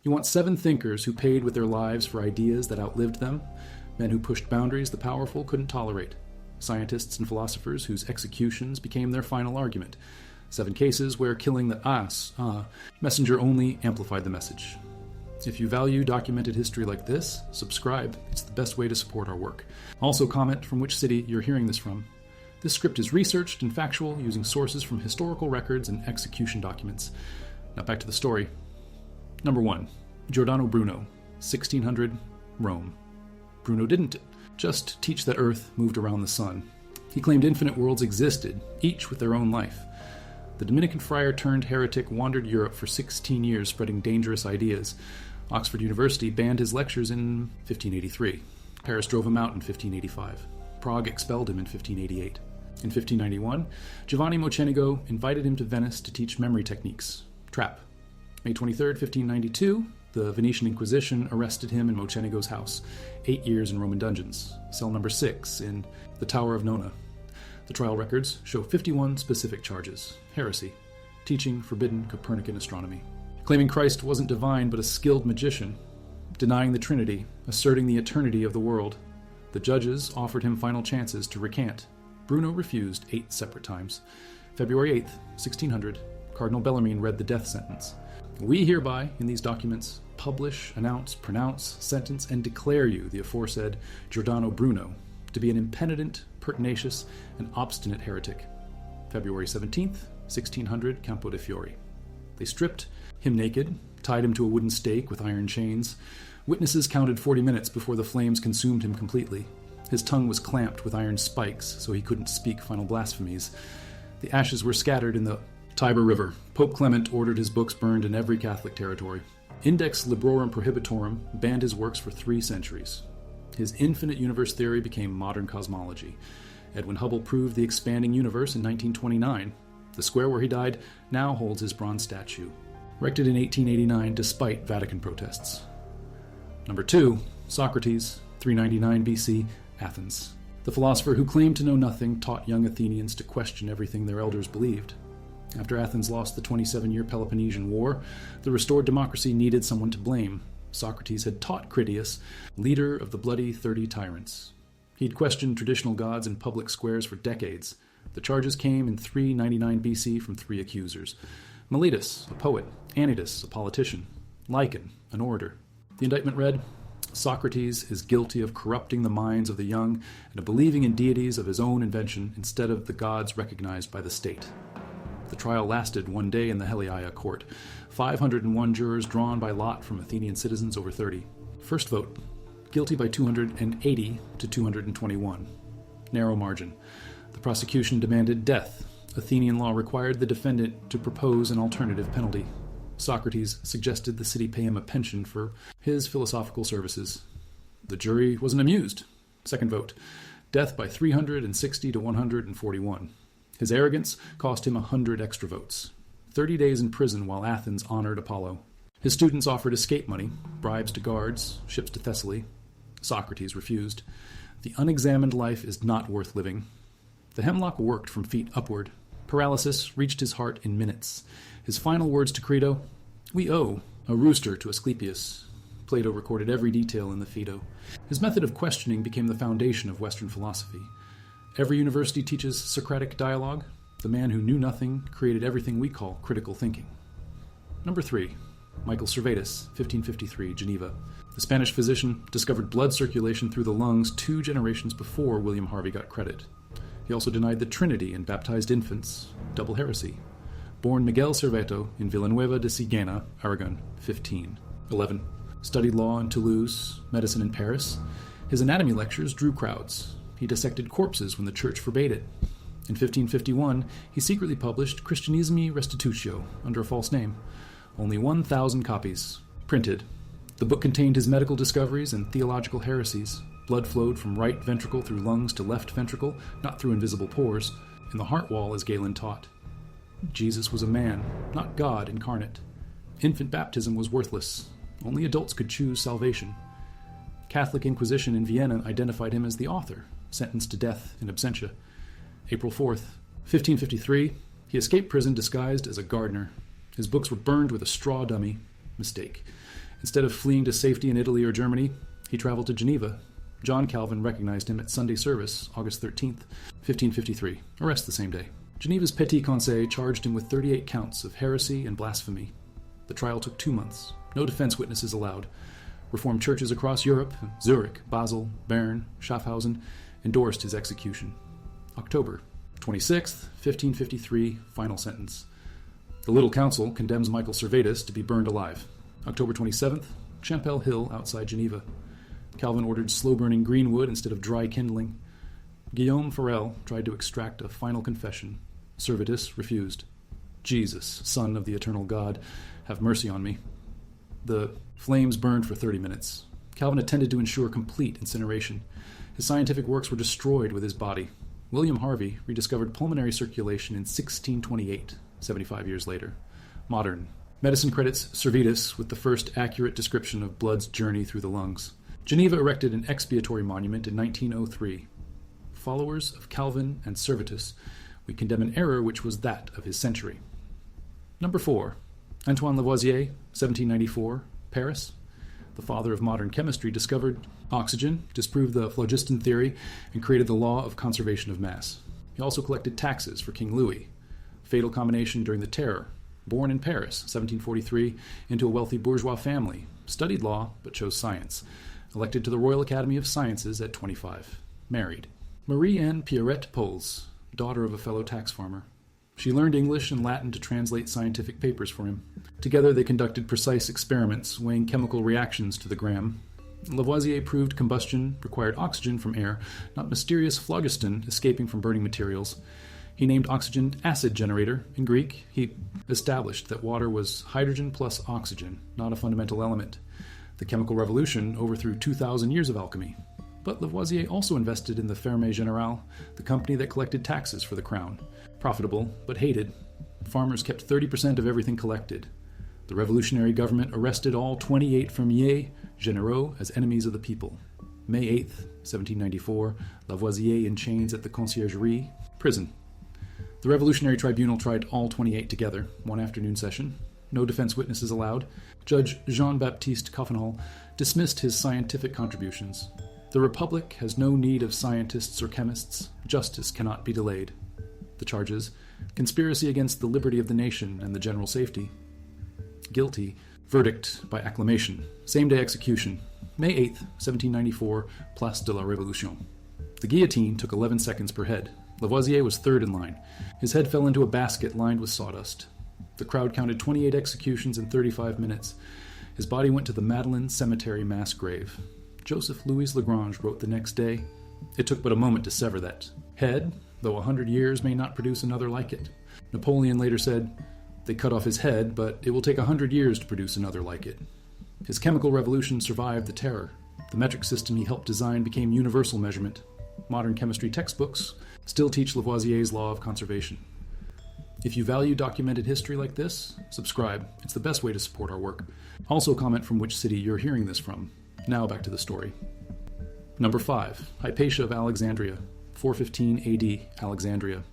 You want 7 thinkers who paid with their lives for ideas that outlived them, men who pushed boundaries the powerful couldn't tolerate, scientists and philosophers whose executions became their final argument, 7 cases where killing the messenger only amplified the message. If you value documented history like this, subscribe. It's the best way to support our work. Also comment from which city you're hearing this from. This script is researched and factual using sources from historical records and execution documents. Now back to the story. Number 1. Giordano Bruno, 1600, Rome. Bruno didn't just teach that Earth moved around the sun. He claimed infinite worlds existed, each with their own life. The Dominican friar turned heretic wandered Europe for 16 years spreading dangerous ideas. Oxford University banned his lectures in 1583. Paris drove him out in 1585. Prague expelled him in 1588. In 1591, Giovanni Mocenigo invited him to Venice to teach memory techniques. Trap. May 23, 1592, the Venetian Inquisition arrested him in Mocenigo's house. 8 years in Roman dungeons. Cell number 6 in the Tower of Nona. The trial records show 51 specific charges. Heresy. Teaching forbidden Copernican astronomy. Claiming Christ wasn't divine but a skilled magician. Denying the Trinity. Asserting the eternity of the world. The judges offered him final chances to recant. Bruno refused 8 separate times. February 8, 1600, Cardinal Bellarmine read the death sentence. We hereby, in these documents, publish, announce, pronounce, sentence, and declare you, the aforesaid Giordano Bruno, to be an impenitent, pertinacious, and obstinate heretic. February 17th, 1600, Campo de' Fiori. They stripped him naked, tied him to a wooden stake with iron chains. Witnesses counted 40 minutes before the flames consumed him completely. His tongue was clamped with iron spikes, so he couldn't speak final blasphemies. The ashes were scattered in the Tiber River. Pope Clement ordered his books burned in every Catholic territory. Index Librorum Prohibitorum banned his works for 3 centuries. His infinite universe theory became modern cosmology. Edwin Hubble proved the expanding universe in 1929. The square where he died now holds his bronze statue, erected in 1889 despite Vatican protests. Number 2, Socrates, 399 BC, Athens. The philosopher who claimed to know nothing taught young Athenians to question everything their elders believed. After Athens lost the 27-year Peloponnesian War, the restored democracy needed someone to blame. Socrates had taught Critias, leader of the bloody 30 tyrants. He'd questioned traditional gods in public squares for decades. The charges came in 399 BC from 3 accusers. Meletus, a poet; Anytus, a politician; Lycon, an orator. The indictment read, Socrates is guilty of corrupting the minds of the young and of believing in deities of his own invention instead of the gods recognized by the state. The trial lasted 1 day in the Heliaia court. 501 jurors drawn by lot from Athenian citizens over 30. First vote, guilty by 280 to 221. Narrow margin. The prosecution demanded death. Athenian law required the defendant to propose an alternative penalty. Socrates suggested the city pay him a pension for his philosophical services. The jury wasn't amused. Second vote, death by 360 to 141. His arrogance cost him 100 extra votes. 30 days in prison while Athens honored Apollo. His students offered escape money, bribes to guards, ships to Thessaly. Socrates refused. The unexamined life is not worth living. The hemlock worked from feet upward. Paralysis reached his heart in minutes. His final words to Crito, we owe a rooster to Asclepius. Plato recorded every detail in the Phaedo. His method of questioning became the foundation of Western philosophy. Every university teaches Socratic dialogue. The man who knew nothing created everything we call critical thinking. Number 3, Michael Servetus, 1553, Geneva. The Spanish physician discovered blood circulation through the lungs 2 generations before William Harvey got credit. He also denied the Trinity and baptized infants, double heresy. Born Miguel Serveto in Villanueva de Sigena, Aragon, 1511. Studied law in Toulouse, medicine in Paris. His anatomy lectures drew crowds. He dissected corpses when the church forbade it. In 1551, he secretly published Christianismi Restitutio under a false name. Only 1,000 copies, printed. The book contained his medical discoveries and theological heresies. Blood flowed from right ventricle through lungs to left ventricle, not through invisible pores. In the heart wall, as Galen taught. Jesus was a man, not God incarnate. Infant baptism was worthless. Only adults could choose salvation. Catholic Inquisition in Vienna identified him as the author, sentenced to death in absentia. April 4th, 1553, he escaped prison disguised as a gardener. His books were burned with a straw dummy. Mistake. Instead of fleeing to safety in Italy or Germany, he traveled to Geneva. John Calvin recognized him at Sunday service, August 13th, 1553. Arrest the same day. Geneva's Petit Conseil charged him with 38 counts of heresy and blasphemy. The trial took 2 months. No defense witnesses allowed. Reformed churches across Europe, Zurich, Basel, Bern, Schaffhausen, endorsed his execution. October 26th, 1553, final sentence. The Little Council condemns Michael Servetus to be burned alive. October 27th, Champel Hill outside Geneva. Calvin ordered slow-burning green wood instead of dry kindling. Guillaume Farel tried to extract a final confession. Servetus refused. Jesus, Son of the eternal God, have mercy on me. The flames burned for 30 minutes. Calvin attended to ensure complete incineration. His scientific works were destroyed with his body. William Harvey rediscovered pulmonary circulation in 1628, 75 years later. Modern medicine credits Servetus with the first accurate description of blood's journey through the lungs. Geneva erected an expiatory monument in 1903. Followers of Calvin and Servetus, we condemn an error which was that of his century. Number 4. Antoine Lavoisier, 1794, Paris. The father of modern chemistry discovered oxygen, disproved the phlogiston theory, and created the law of conservation of mass. He also collected taxes for King Louis. Fatal combination during the Terror. Born in Paris, 1743, into a wealthy bourgeois family. Studied law, but chose science. Elected to the Royal Academy of Sciences at 25. Married. Marie-Anne Pierrette Pols, daughter of a fellow tax farmer. She learned English and Latin to translate scientific papers for him. Together they conducted precise experiments, weighing chemical reactions to the gram. Lavoisier proved combustion required oxygen from air, not mysterious phlogiston escaping from burning materials. He named oxygen acid generator. In Greek, he established that water was hydrogen plus oxygen, not a fundamental element. The chemical revolution overthrew 2,000 years of alchemy. But Lavoisier also invested in the Ferme Générale, the company that collected taxes for the crown. Profitable, but hated. Farmers kept 30% of everything collected. The revolutionary government arrested all 28 fermiers généraux as enemies of the people. May 8th, 1794, Lavoisier in chains at the Conciergerie, prison. The Revolutionary Tribunal tried all 28 together, one afternoon session. No defense witnesses allowed. Judge Jean-Baptiste Coffinhal dismissed his scientific contributions. The Republic has no need of scientists or chemists. Justice cannot be delayed. The charges: conspiracy against the liberty of the nation and the general safety. Guilty. Verdict by acclamation. Same-day execution. May 8th, 1794, Place de la Révolution. The guillotine took 11 seconds per head. Lavoisier was third in line. His head fell into a basket lined with sawdust. The crowd counted 28 executions in 35 minutes. His body went to the Madeleine Cemetery mass grave. Joseph Louis Lagrange wrote the next day, "It took but a moment to sever that head, though 100 years may not produce another like it." Napoleon later said, "They cut off his head, but it will take 100 years to produce another like it." His chemical revolution survived the terror. The metric system he helped design became universal measurement. Modern chemistry textbooks still teach Lavoisier's law of conservation. If you value documented history like this, subscribe. It's the best way to support our work. Also comment from which city you're hearing this from. Now back to the story. Number 5. Hypatia of Alexandria, 415 AD, Alexandria.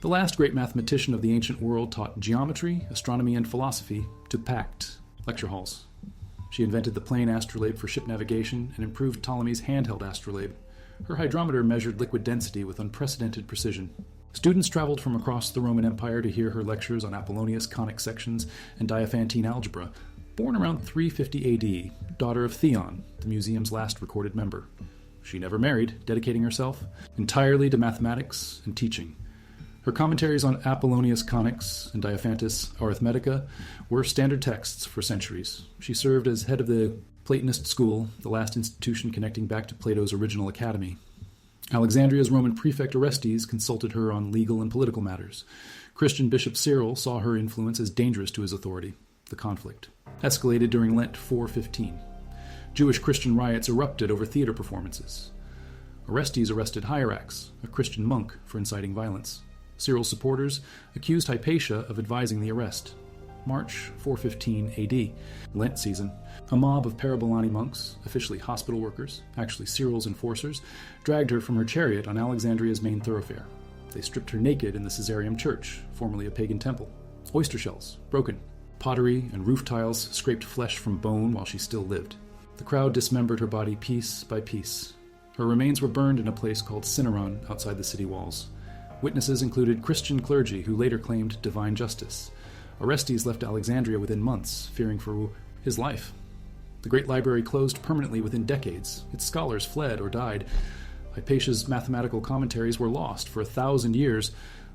The last great mathematician of the ancient world taught geometry, astronomy, and philosophy to packed lecture halls. She invented the plane astrolabe for ship navigation and improved Ptolemy's handheld astrolabe. Her hydrometer measured liquid density with unprecedented precision. Students traveled from across the Roman Empire to hear her lectures on Apollonius conic sections and Diophantine algebra. Born around 350 AD, daughter of Theon, the museum's last recorded member. She never married, dedicating herself entirely to mathematics and teaching. Her commentaries on Apollonius Conics and Diophantus Arithmetica were standard texts for centuries. She served as head of the Platonist school, the last institution connecting back to Plato's original academy. Alexandria's Roman prefect Orestes consulted her on legal and political matters. Christian Bishop Cyril saw her influence as dangerous to his authority. The conflict escalated during Lent 415. Jewish Christian riots erupted over theater performances. Orestes arrested Hierax, a Christian monk, for inciting violence. Cyril's supporters accused Hypatia of advising the arrest. March 415 AD, Lent season. A mob of Parabolani monks, officially hospital workers, actually Cyril's enforcers, dragged her from her chariot on Alexandria's main thoroughfare. They stripped her naked in the Caesareum church, formerly a pagan temple. Oyster shells, broken. Pottery and roof tiles scraped flesh from bone while she still lived. The crowd dismembered her body piece by piece. Her remains were burned in a place called Cinnarron outside the city walls. Witnesses included Christian clergy who later claimed divine justice. Orestes left Alexandria within months, fearing for his life. The Great Library closed permanently within decades. Its scholars fled or died. Hypatia's mathematical commentaries were lost for 1,000 years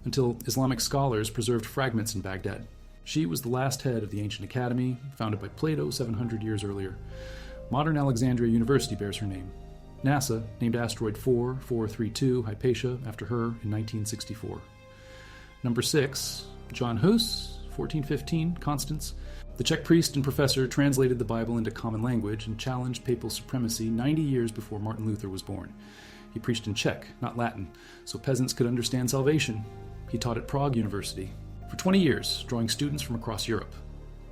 until Islamic scholars preserved fragments in Baghdad. She was the last head of the ancient academy, founded by Plato 700 years earlier. Modern Alexandria University bears her name. NASA named asteroid 4432 Hypatia after her in 1964. Number 6, John Hus, 1415, Constance. The Czech priest and professor translated the Bible into common language and challenged papal supremacy 90 years before Martin Luther was born. He preached in Czech, not Latin, so peasants could understand salvation. He taught at Prague University for 20 years, drawing students from across Europe.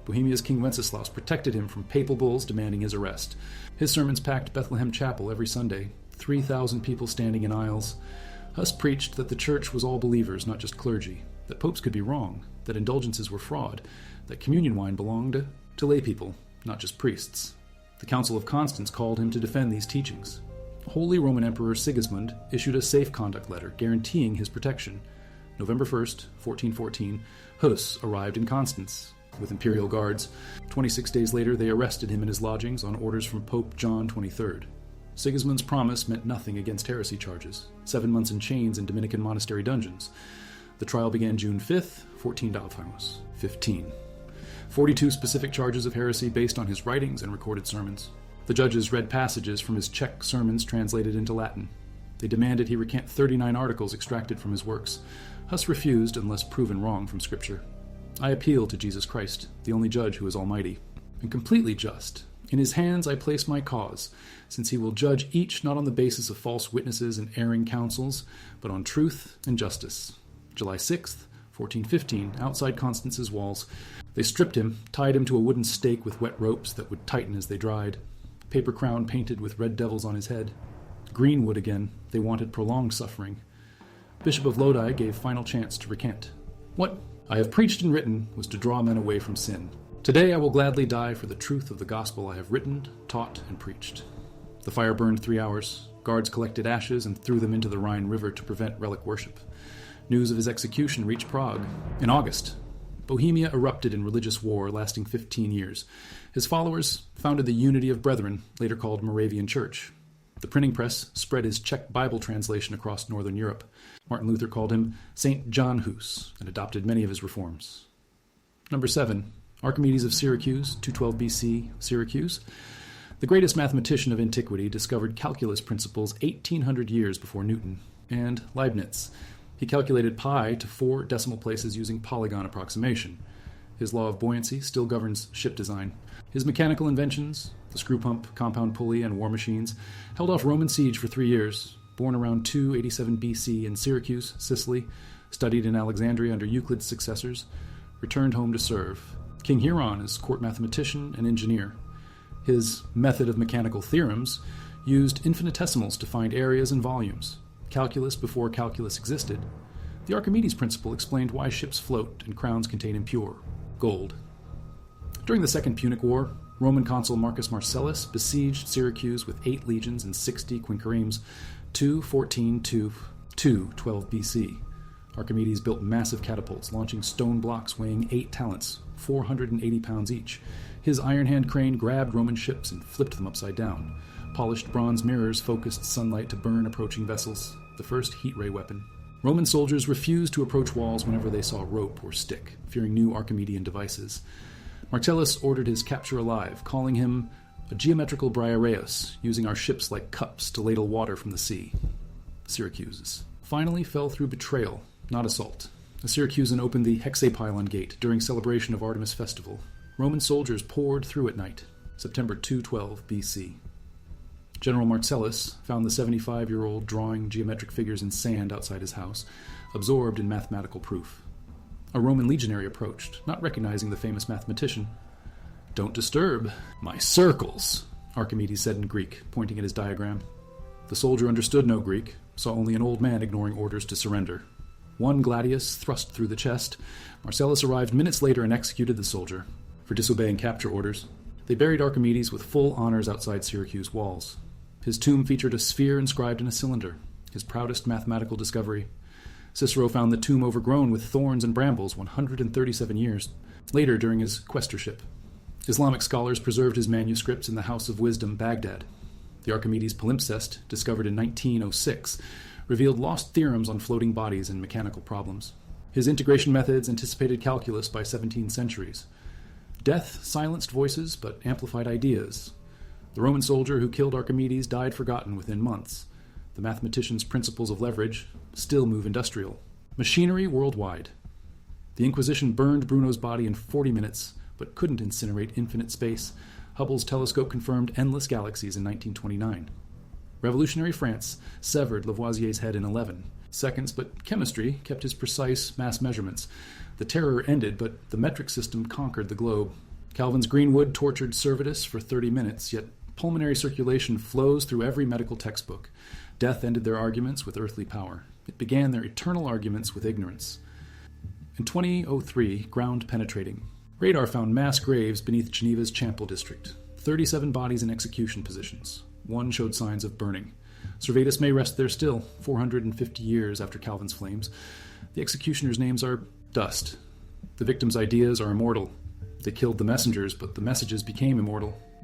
Bohemia's King Wenceslaus protected him from papal bulls demanding his arrest. His sermons packed Bethlehem Chapel every Sunday, 3,000 people standing in aisles. Hus preached that the church was all believers, not just clergy, that popes could be wrong, that indulgences were fraud, that communion wine belonged to lay people, not just priests. The Council of Constance called him to defend these teachings. Holy Roman Emperor Sigismund issued a safe conduct letter guaranteeing his protection. November 1st, 1414, Hus arrived in Constance with imperial guards. 26 days later, they arrested him in his lodgings on orders from Pope John XXIII. Sigismund's promise meant nothing against heresy charges. 7 months in chains in Dominican monastery dungeons. The trial began June 5th, 15. 42 specific charges of heresy based on his writings and recorded sermons. The judges read passages from his Czech sermons translated into Latin. They demanded he recant 39 articles extracted from his works. Hus refused unless proven wrong from Scripture. I appeal to Jesus Christ, the only judge who is almighty, and completely just. In his hands I place my cause, since he will judge each not on the basis of false witnesses and erring counsels, but on truth and justice. July 6th, 1415, outside Constance's walls. They stripped him, tied him to a wooden stake with wet ropes that would tighten as they dried. Paper crown painted with red devils on his head. Greenwood again. They wanted prolonged suffering. Bishop of Lodi gave final chance to recant. What I have preached and written was to draw men away from sin. Today I will gladly die for the truth of the gospel I have written, taught, and preached. The fire burned 3 hours. Guards collected ashes and threw them into the Rhine River to prevent relic worship. News of his execution reached Prague. In August, Bohemia erupted in religious war lasting 15 years. His followers founded the Unity of Brethren, later called Moravian Church. The printing press spread his Czech Bible translation across northern Europe. Martin Luther called him St. John Hus and adopted many of his reforms. Number 7, Archimedes of Syracuse, 212 BC, Syracuse. The greatest mathematician of antiquity discovered calculus principles 1,800 years before Newton. And Leibniz. He calculated pi to 4 decimal places using polygon approximation. His law of buoyancy still governs ship design. His mechanical inventions, the screw pump, compound pulley, and war machines, held off Roman siege for 3 years. Born around 287 BC in Syracuse, Sicily, studied in Alexandria under Euclid's successors, returned home to serve. King Huron is court mathematician and engineer. His method of mechanical theorems used infinitesimals to find areas and volumes. Calculus before calculus existed. The Archimedes principle explained why ships float and crowns contain impure gold. During the Second Punic War, Roman consul Marcus Marcellus besieged Syracuse with 8 legions and 60 quinqueremes, 214 to 212 BC. Archimedes built massive catapults, launching stone blocks weighing 8 talents, 480 pounds each. His iron hand crane grabbed Roman ships and flipped them upside down. Polished bronze mirrors focused sunlight to burn approaching vessels, the first heat ray weapon. Roman soldiers refused to approach walls whenever they saw rope or stick, fearing new Archimedean devices. Marcellus ordered his capture alive, calling him a geometrical Briareus, using our ships like cups to ladle water from the sea. Syracuse finally fell through betrayal, not assault. A Syracusan opened the Hexapylon Gate during celebration of Artemis Festival. Roman soldiers poured through at night, September 212 BC. General Marcellus found the 75-year-old drawing geometric figures in sand outside his house, absorbed in mathematical proof. A Roman legionary approached, not recognizing the famous mathematician. "Don't disturb my circles," Archimedes said in Greek, pointing at his diagram. The soldier understood no Greek, saw only an old man ignoring orders to surrender. One gladius thrust through the chest. Marcellus arrived minutes later and executed the soldier. for disobeying capture orders. They buried Archimedes with full honors outside Syracuse walls. His tomb featured a sphere inscribed in a cylinder, his proudest mathematical discovery. Cicero found the tomb overgrown with thorns and brambles 137 years later during his quaestorship. Islamic scholars preserved his manuscripts in the House of Wisdom, Baghdad. The Archimedes palimpsest, discovered in 1906, revealed lost theorems on floating bodies and mechanical problems. His integration methods anticipated calculus by 17 centuries. Death silenced voices but amplified ideas. The Roman soldier who killed Archimedes died forgotten within months. The mathematician's principles of leverage still move industrial. Machinery worldwide. The Inquisition burned Bruno's body in 40 minutes, but couldn't incinerate infinite space. Hubble's telescope confirmed endless galaxies in 1929. Revolutionary France severed Lavoisier's head in 11 seconds, but chemistry kept his precise mass measurements. The terror ended, but the metric system conquered the globe. Calvin's Greenwood tortured Servetus for 30 minutes, yet pulmonary circulation flows through every medical textbook. Death ended their arguments with earthly power. It began their eternal arguments with ignorance. In 2003, ground penetrating. Radar found mass graves beneath Geneva's Champel district. 37 bodies in execution positions. One showed signs of burning. Servetus may rest there still, 450 years after Calvin's flames. The executioners' names are dust. The victims' ideas are immortal. They killed the messengers, but the messages became immortal.